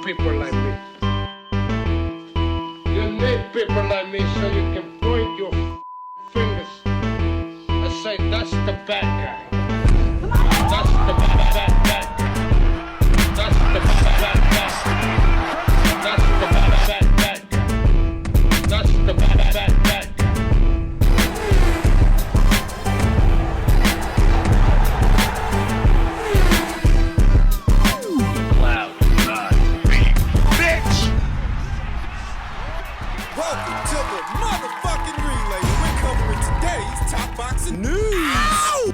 people like me. You need people like me so you can point your fingers and say, that's the bad guy. That's the bad guy. That's the bad guy. That's the bad guy. That's the bad guy. Welcome to the motherfucking relay. We're covering today's top boxing news. Ow!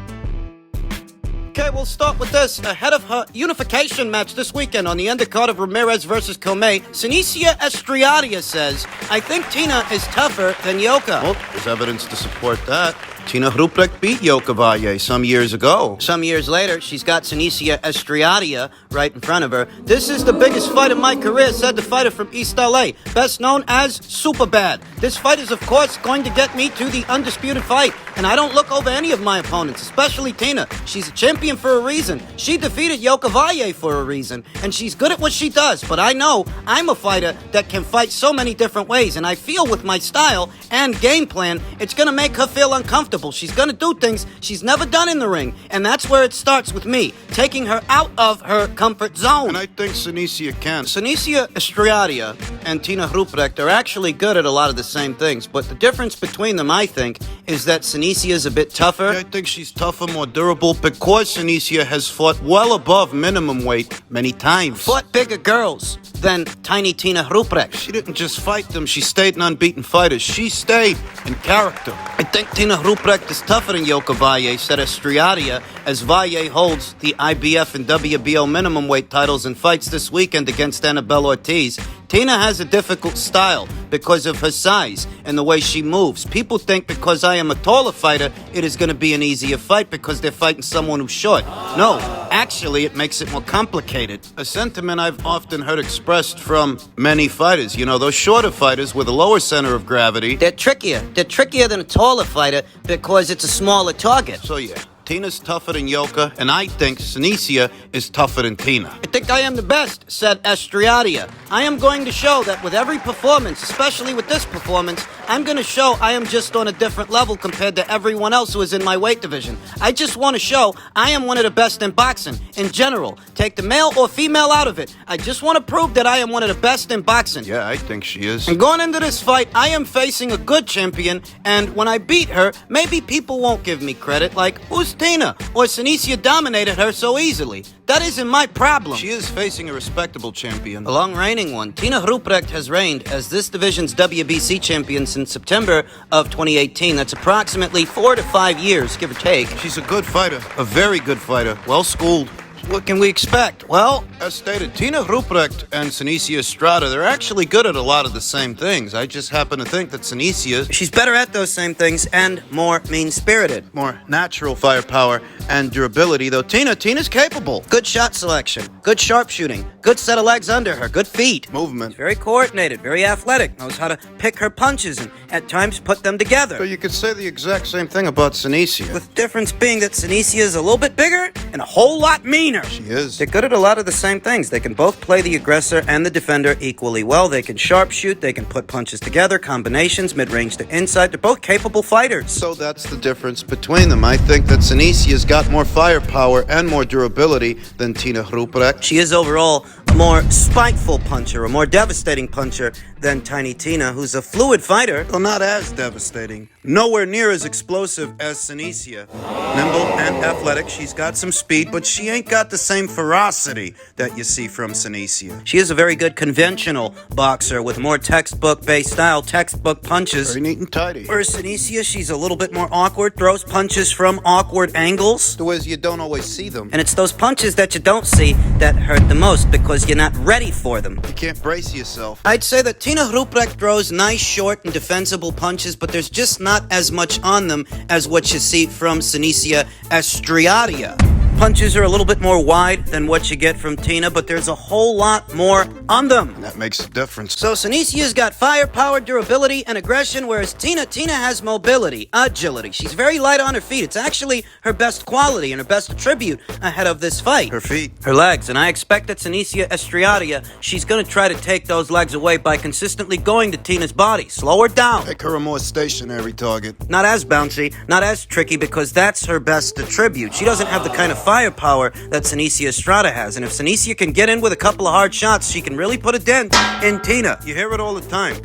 Okay, we'll start with this. Ahead of her unification match this weekend on the undercard of Ramirez versus Conte, Senicia Estrada says, I think Tina is tougher than Yoka. Well, there's evidence to support that. Tina Ruprecht beat Yoka Valle some years ago. Some years later, she's got Senicia Estrada right in front of her. This is the biggest fight of my career, said the fighter from East LA, best known as Superbad. This fight is, of course, going to get me to the undisputed fight, and I don't look over any of my opponents, especially Tina. She's a champion for a reason. She defeated Yoka Valle for a reason, and she's good at what she does, but I know I'm a fighter that can fight so many different ways, and I feel with my style and game plan, it's going to make her feel uncomfortable. She's going to do things she's never done in the ring, and that's where it starts with me, taking her out of her comfort zone. And I think Senicia can. Senicia Estrada and Tina Ruprecht are actually good at a lot of the same things, but the difference between them, I think, is that Senicia is a bit tougher. I think she's tougher, more durable, because Senicia has fought well above minimum weight many times. Fought bigger girls than tiny Tina Ruprecht. She didn't just fight them, she stayed an unbeaten fighter. She stayed in character. I think Tina Ruprecht is tougher than Yoka Valle, said Estrada, as Valle holds the IBF and WBO minimum weight titles and fights this weekend against Annabelle Ortiz. Tina has a difficult style because of her size and the way she moves. People think because I am a taller fighter, it is going to be an easier fight because they're fighting someone who's short. No, actually, it makes it more complicated. A sentiment I've often heard expressed from many fighters. You know, those shorter fighters with a lower center of gravity. They're trickier. They're trickier than a taller fighter because it's a smaller target. So yeah, Tina's tougher than Yoka, and I think Senicia is tougher than Tina. I think I am the best, said Estrada. I am going to show that with every performance, especially with this performance, I'm going to show I am just on a different level compared to everyone else who is in my weight division. I just want to show I am one of the best in boxing, in general. Take the male or female out of it. I just want to prove that I am one of the best in boxing. Yeah, I think she is. And going into this fight, I am facing a good champion, and when I beat her, maybe people won't give me credit, like, who's Tina? Or Senicia dominated her so easily. That isn't my problem. She is facing a respectable champion. A long reigning one. Tina Ruprecht has reigned as this division's WBC champion since September of 2018. That's approximately 4 to 5 years, give or take. She's a good fighter, a very good fighter, well schooled. What can we expect? Well, as stated, Tina Ruprecht and Senicia Estrada, they're actually good at a lot of the same things. I just happen to think that Senicia, she's better at those same things and more mean-spirited. More natural firepower and durability, though Tina's capable. Good shot selection, good sharpshooting, good set of legs under her, good feet. Movement. Very coordinated, very athletic, knows how to pick her punches and at times put them together. So you could say the exact same thing about Senicia. With the difference being that Senicia is a little bit bigger and a whole lot meaner. She is. They're good at a lot of the same things. They can both play the aggressor and the defender equally well. They can sharpshoot. They can put punches together, combinations, mid-range to inside. They're both capable fighters. So that's the difference between them. I think that Senicia's got more firepower and more durability than Tina Ruprecht. She is overall a more spiteful puncher, a more devastating puncher than Tiny Tina, who's a fluid fighter. Well, not as devastating. Nowhere near as explosive as Senicia. Nimble and athletic, she's got some speed, but she ain't got the same ferocity that you see from Senicia. She is a very good conventional boxer with more textbook-based style, textbook punches. Very neat and tidy. Whereas Senicia, she's a little bit more awkward, throws punches from awkward angles. The ways you don't always see them. And it's those punches that you don't see that hurt the most because you're not ready for them. You can't brace yourself. I'd say that Tina Ruprecht throws nice, short, and defensible punches, but there's just not as much on them as what you see from Senicia Estrada. punches are a little bit more wide than what you get from Tina, but there's a whole lot more on them. That makes a difference. So Sinisia's got firepower, durability, and aggression, whereas Tina has mobility, agility. She's very light on her feet. It's actually her best quality and her best attribute ahead of this fight. Her feet. Her legs. And I expect that Sinicia Estrada, she's going to try to take those legs away by consistently going to Tina's body. Slow her down. Make her a more stationary target. Not as bouncy, not as tricky, because that's her best attribute. She doesn't have the kind of firepower that Sinicia Estrada has. And if Sinicia can get in with a couple of hard shots, she can really put a dent in Tina. You hear it all the time.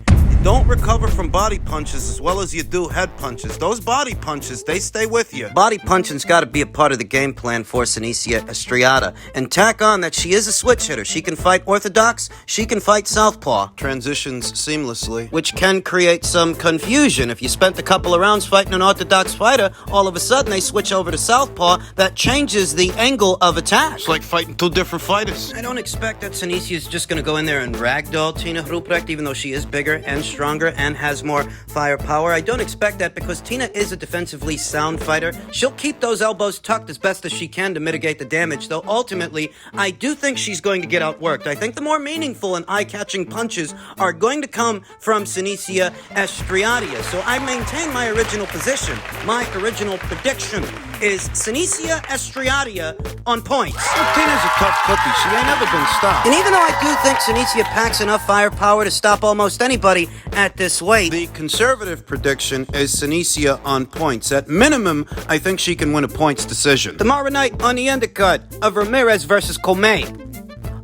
Don't recover from body punches as well as you do head punches. Those body punches, they stay with you. Body punching's got to be a part of the game plan for Sinicia Estrada. And tack on that she is a switch hitter. She can fight orthodox, she can fight southpaw. Transitions seamlessly. Which can create some confusion. If you spent a couple of rounds fighting an orthodox fighter, all of a sudden they switch over to southpaw, that changes the angle of attack. It's like fighting two different fighters. I don't expect that Sinicia's just going to go in there and ragdoll Tina Ruprecht, even though she is bigger and stronger and has more firepower. I don't expect that because Tina is a defensively sound fighter. She'll keep those elbows tucked as best as she can to mitigate the damage, though ultimately, I do think she's going to get outworked. I think the more meaningful and eye-catching punches are going to come from Sinicia Estrada. So I maintain my original position. My original prediction is Sinicia Estrada on points. Well, Tina's a tough cookie. She ain't never been stopped. And even though I do think Sinicia packs enough firepower to stop almost anybody at this weight, The conservative prediction is Sinicia on points. At minimum, I think she can win a points decision. tomorrow night on the undercut of Ramirez versus Comey.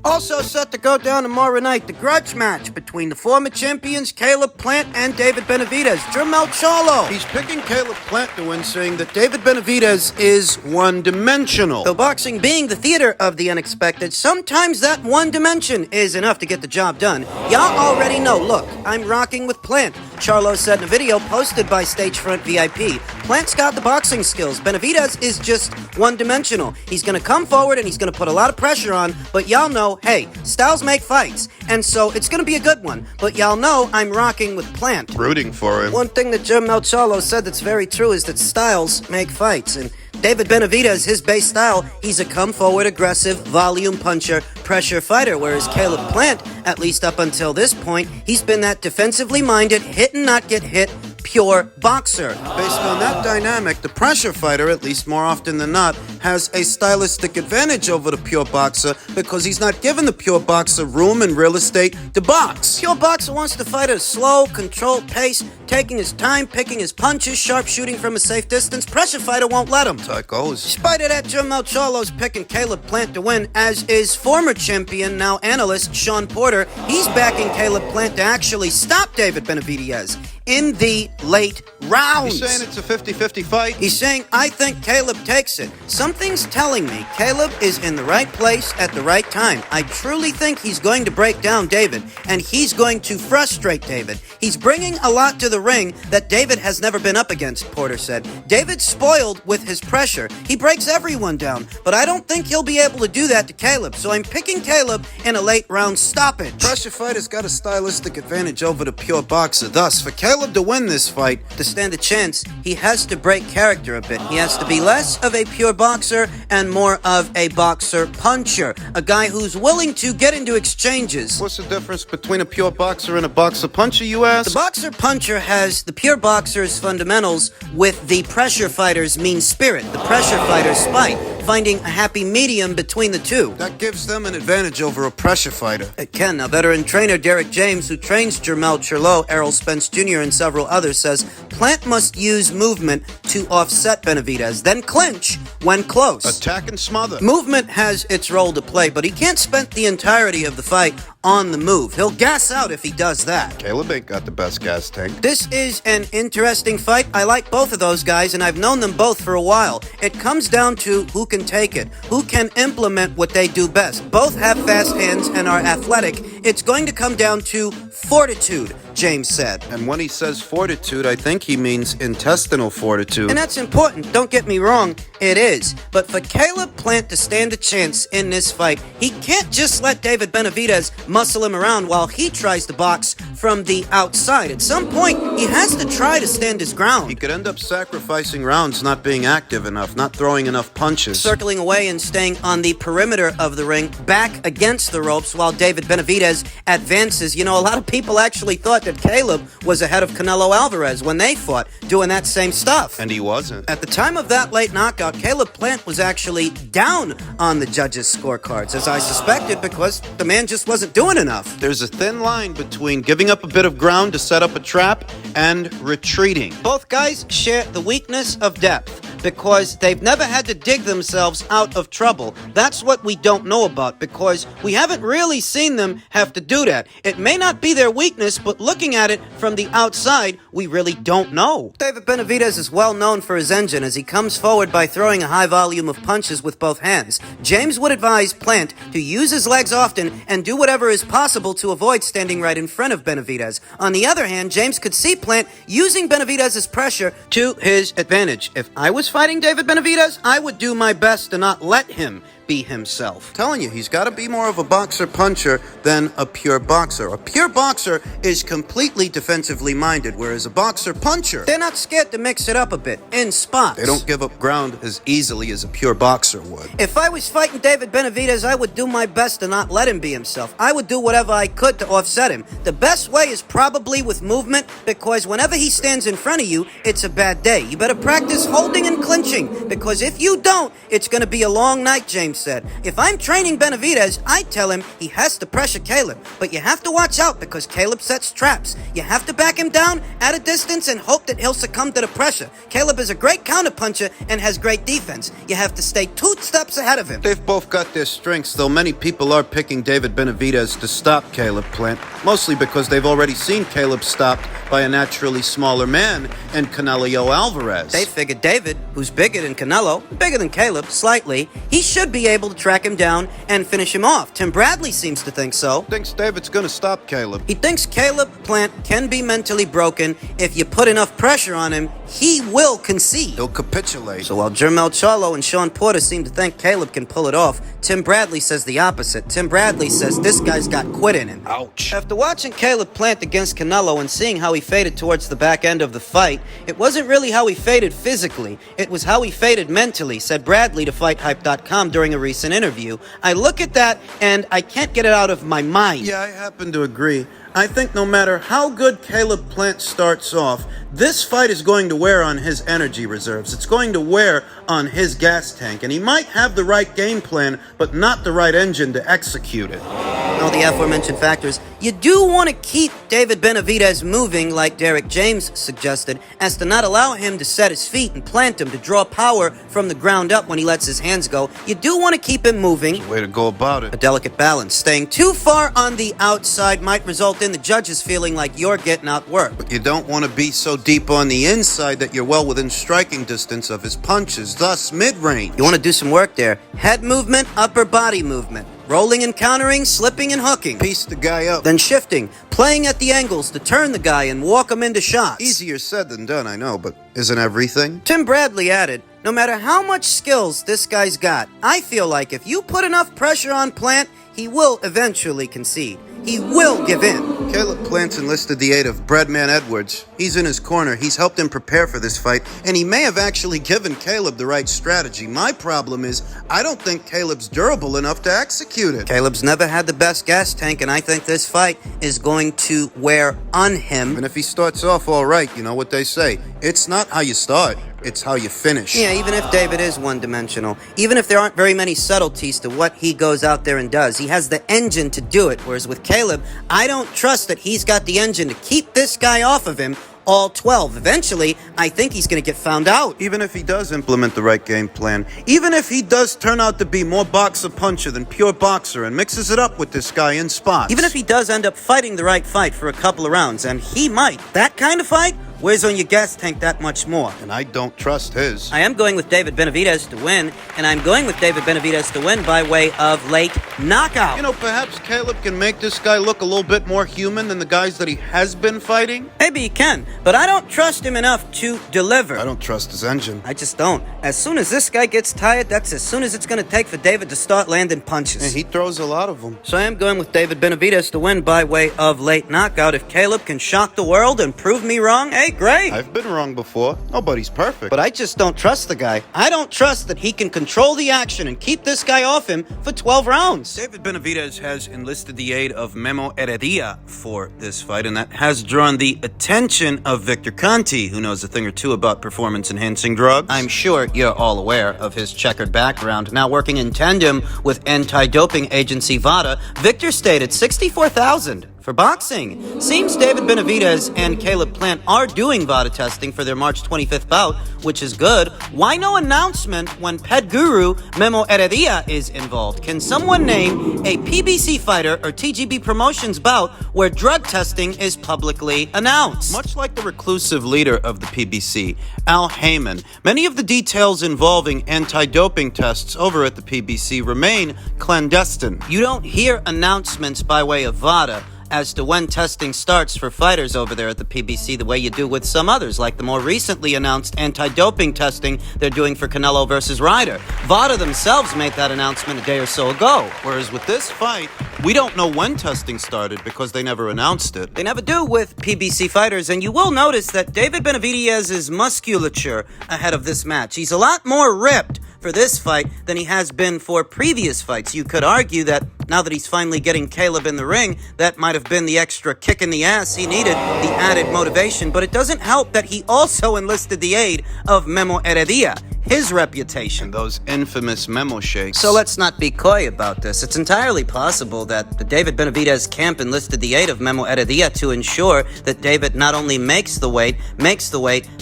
Also set to go down tomorrow night, the grudge match between the former champions Caleb Plant and David Benavidez. Jermel Charlo. He's picking Caleb Plant to win, saying that David Benavidez is one-dimensional. Though boxing being the theater of the unexpected, sometimes that one dimension is enough to get the job done. Y'all already know. Look, I'm rocking with Plant. Charlo said in a video posted by Stagefront VIP. Plant's got the boxing skills. Benavidez is just one-dimensional. He's going to come forward and he's going to put a lot of pressure on, but y'all know, hey, styles make fights, and so it's going to be a good one. But y'all know I'm rocking with Plant. Rooting for him. One thing that Jermel Charlo said that's very true is that styles make fights, and David Benavidez, his base style, he's a come-forward, aggressive, volume puncher, pressure fighter, whereas Caleb Plant, at least up until this point, he's been that defensively minded, hit and not get hit, pure boxer. Based on that dynamic, the pressure fighter, at least more often than not, has a stylistic advantage over the pure boxer because he's not giving the pure boxer room and real estate to box. Pure boxer wants to fight at a slow, controlled pace, taking his time, picking his punches, sharp shooting from a safe distance. Pressure fighter won't let him. That's how it goes. Despite it, that Jermel Charlo's picking Caleb Plant to win, as is former champion, now analyst, Sean Porter. He's backing Caleb Plant to actually stop David Benavidez in the late rounds. He's saying it's a 50-50 fight. He's saying, I think Caleb takes it. Something's telling me Caleb is in the right place at the right time. I truly think he's going to break down David, and he's going to frustrate David. He's bringing a lot to the ring that David has never been up against, Porter said. David's spoiled with his pressure. He breaks everyone down, but I don't think he'll be able to do that to Caleb, so I'm picking Caleb in a late round stoppage. Pressure fighter's got a stylistic advantage over the pure boxer. Thus, for Caleb to win this fight, to stand a chance, he has to break character a bit. He has to be less of a pure boxer and more of a boxer puncher. A guy who's willing to get into exchanges. what's the difference between a pure boxer and a boxer puncher, you ask? The boxer puncher has the pure boxer's fundamentals with the pressure fighter's mean spirit, the pressure fighter's spite, finding a happy medium between the two. That gives them an advantage over a pressure fighter. It can. Now, veteran trainer Derek James, who trains Jermel Charlo, Errol Spence Jr., and several others, says Plant must use movement to offset Benavidez, then clinch when close. Attack and smother. Movement has its role to play, but he can't spend the entirety of the fight on the move. He'll gas out if he does that. Caleb ain't got the best gas tank. This is an interesting fight. I like both of those guys, and I've known them both for a while. It comes down to who can take it, who can implement what they do best. Both have fast hands and are athletic. It's going to come down to fortitude, James said. And when he says fortitude, I think he means intestinal fortitude. And that's important. Don't get me wrong, it is. But for Caleb Plant to stand a chance in this fight, he can't just let David Benavidez muscle him around while he tries to box from the outside. At some point, he has to try to stand his ground. He could end up sacrificing rounds, not being active enough, not throwing enough punches. Circling away and staying on the perimeter of the ring, back against the ropes while David Benavidez advances. You know, a lot of people actually thought that Caleb was ahead of Canelo Alvarez when they fought, doing that same stuff. And he wasn't. At the time of that late knockout, Caleb Plant was actually down on the judges' scorecards, as I suspected, because the man just wasn't doing enough. There's a thin line between giving up a bit of ground to set up a trap and retreating. Both guys share the weakness of depth, because they've never had to dig themselves out of trouble. That's what we don't know about, because we haven't really seen them have to do that. It may not be their weakness, but looking at it from the outside, we really don't know. David Benavidez is well known for his engine, as he comes forward by throwing a high volume of punches with both hands. James would advise Plant to use his legs often and do whatever is possible to avoid standing right in front of Benavidez. On the other hand, James could see Plant using Benavidez's pressure to his advantage. If I was fighting David Benavidez, I would do my best to not let him be himself. Telling you, he's got to be more of a boxer puncher than a pure boxer. A pure boxer is completely defensively minded, whereas a boxer puncher, they're not scared to mix it up a bit, in spots. they don't give up ground as easily as a pure boxer would. If I was fighting David Benavidez, I would do my best to not let him be himself. I would do whatever I could to offset him. The best way is probably with movement, because whenever he stands in front of you, it's a bad day. You better practice holding and clinching, because if you don't, it's going to be a long night, James said. If I'm training Benavidez, I tell him he has to pressure Caleb, but you have to watch out because Caleb sets traps. You have to back him down at a distance and hope that he'll succumb to the pressure. Caleb is a great counterpuncher and has great defense. You have to stay 2 steps ahead of him. They've both got their strengths, though many people are picking David Benavidez to stop Caleb Plant, mostly because they've already seen Caleb stopped by a naturally smaller man in Canelo Alvarez. They figured David, who's bigger than Canelo, bigger than Caleb, slightly, he should be able to track him down and finish him off. Tim Bradley seems to think so. Thinks David's gonna stop Caleb. He thinks Caleb Plant can be mentally broken. If you put enough pressure on him, he will concede. He'll capitulate. So while Jermel Charlo and Sean Porter seem to think Caleb can pull it off, Tim Bradley says the opposite. Tim Bradley says this guy's got quit in him. Ouch. After watching Caleb Plant against Canelo and seeing how he faded towards the back end of the fight, it wasn't really how he faded physically, it was how he faded mentally, said Bradley to FightHype.com during a recent interview. I look at that and I can't get it out of my mind. Yeah, I happen to agree. I think no matter how good Caleb Plant starts off, this fight is going to wear on his energy reserves. It's going to wear on his gas tank, and he might have the right game plan, but not the right engine to execute it. All the aforementioned factors, you do want to keep David Benavidez moving like Derek James suggested, as to not allow him to set his feet and plant him to draw power from the ground up when he lets his hands go. You do want to keep him moving. Way to go about A it. delicate balance. Staying too far on the outside might result in the judges feeling like you're getting outworked. But you don't want to be so deep on the inside that you're well within striking distance of his punches, thus mid-range. You want to do some work there. Head movement, upper body movement. Rolling and countering, slipping and hooking. Piece the guy up. Then shifting, playing at the angles to turn the guy and walk him into shots. Easier said than done, I know, but isn't everything? Tim Bradley added, no matter how much skills this guy's got, I feel like if you put enough pressure on Plant, he will eventually concede. He will give in. Caleb Plant's enlisted the aid of Breadman Edwards. He's in his corner. He's helped him prepare for this fight, and he may have actually given Caleb the right strategy. My problem is, I don't think Caleb's durable enough to execute it. Caleb's never had the best gas tank, and I think this fight is going to wear on him. And if he starts off all right, you know what they say. It's not how you start, it's how you finish. Yeah, even if David is one-dimensional, even if there aren't very many subtleties to what he goes out there and does, he has the engine to do it. Whereas with Caleb, I don't trust that he's got the engine to keep this guy off of him all 12. Eventually, I think he's going to get found out. Even if he does implement the right game plan, even if he does turn out to be more boxer puncher than pure boxer and mixes it up with this guy in spots. Even if he does end up fighting the right fight for a couple of rounds, and he might, that kind of fight weighs on your gas tank that much more. And I don't trust his. I am going with David Benavidez to win, and I'm going with David Benavidez to win by way of late knockout. You know, perhaps Caleb can make this guy look a little bit more human than the guys that he has been fighting. Maybe he can, but I don't trust him enough to deliver. I don't trust his engine. I just don't. As soon as this guy gets tired, that's as soon as it's going to take for David to start landing punches. And he throws a lot of them. So I am going with David Benavidez to win by way of late knockout. If Caleb can shock the world and prove me wrong, hey, great. I've been wrong before. Nobody's perfect. But I just don't trust the guy. I don't trust that he can control the action and keep this guy off him for 12 rounds. David Benavidez has enlisted the aid of Memo Heredia for this fight, and that has drawn the attention of Victor Conte, who knows a thing or two about performance-enhancing drugs. I'm sure you're all aware of his checkered background. Now working in tandem with anti-doping agency VADA, Victor stated 64,000 for boxing. Seems David Benavidez and Caleb Plant are doing VADA testing for their March 25th bout, which is good. Why no announcement when ped guru Memo Heredia is involved? Can someone name a PBC fighter or TGB Promotions bout where drug testing is publicly announced? Much like the reclusive leader of the PBC, Al Heyman, many of the details involving anti-doping tests over at the PBC remain clandestine. You don't hear announcements by way of VADA as to when testing starts for fighters over there at the PBC the way you do with some others, like the more recently announced anti-doping testing they're doing for Canelo versus Ryder. VADA themselves made that announcement a day or so ago. Whereas with this fight, we don't know when testing started because they never announced it. They never do with PBC fighters, and you will notice that David Benavidez's musculature ahead of this match. He's a lot more ripped for this fight than he has been for previous fights. You could argue that now that he's finally getting Caleb in the ring, that might have been the extra kick in the ass he needed, the added motivation, but it doesn't help that he also enlisted the aid of Memo Heredia, his reputation. And those infamous memo shakes. So let's not be coy about this. It's entirely possible that the David Benavidez camp enlisted the aid of Memo Heredia to ensure that David not only makes the weight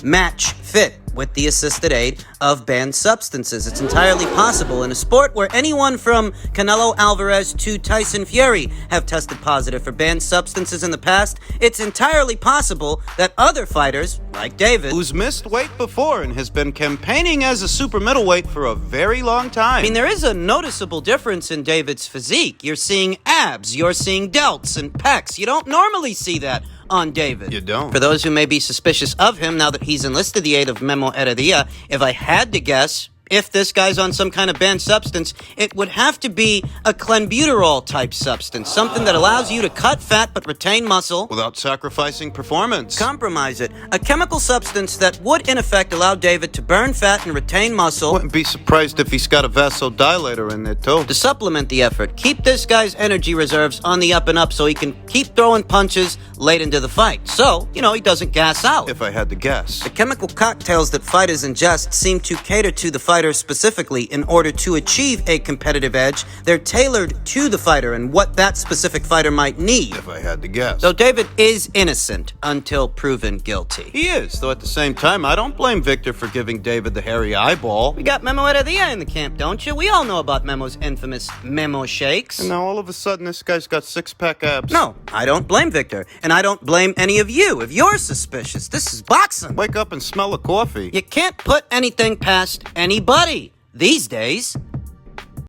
match fit with the assisted aid of banned substances. It's entirely possible in a sport where anyone from Canelo Alvarez to Tyson Fury have tested positive for banned substances in the past. It's entirely possible that other fighters, like David, who's missed weight before and has been campaigning as a super middleweight for a very long time. I mean, there is a noticeable difference in David's physique. You're seeing abs, you're seeing delts and pecs. You don't normally see that on David. You don't. For those who may be suspicious of him, now that he's enlisted the aid of Memo Heredia, if I had to guess, if this guy's on some kind of banned substance, it would have to be a clenbuterol type substance, something that allows you to cut fat but retain muscle without sacrificing performance. Compromise it. A chemical substance that would in effect allow David to burn fat and retain muscle. Wouldn't be surprised if he's got a vasodilator in there too. To supplement the effort, keep this guy's energy reserves on the up and up so he can keep throwing punches late into the fight. So, he doesn't gas out. If I had to guess. The chemical cocktails that fighters ingest seem to cater to the fighter specifically in order to achieve a competitive edge. They're tailored to the fighter and what that specific fighter might need. If I had to guess. So David is innocent until proven guilty. He is, though at the same time, I don't blame Victor for giving David the hairy eyeball. We got Memo Heredia in the camp, don't you? We all know about Memo's infamous Memo shakes. And now all of a sudden this guy's got six-pack abs. No, I don't blame Victor, and I don't blame any of you if you're suspicious. This is boxing. Wake up and smell the coffee. You can't put anything past anybody these days.